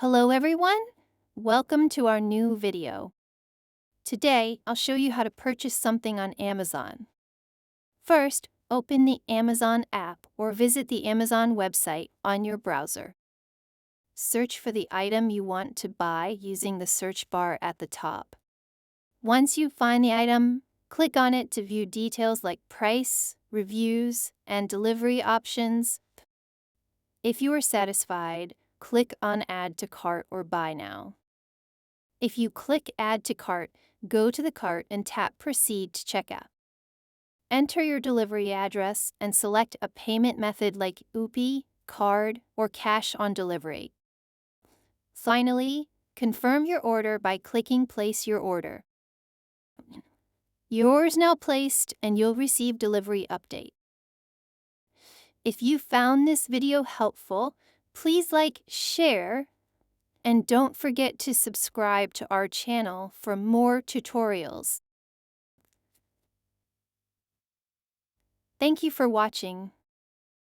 Hello everyone, welcome to our new video. Today, I'll show you how to purchase something on Amazon. First, open the Amazon app or visit the Amazon website on your browser. Search for the item you want to buy using the search bar at the top. Once you find the item, click on it to view details like price, reviews, and delivery options. If you are satisfied, click on Add to Cart or Buy Now. If you click Add to Cart, go to the cart and tap Proceed to checkout. Enter your delivery address and select a payment method like UPI, card, or cash on delivery. Finally, confirm your order by clicking Place Your Order. Your order is now placed and you'll receive delivery update. If you found this video helpful, please like, share, and don't forget to subscribe to our channel for more tutorials. Thank you for watching.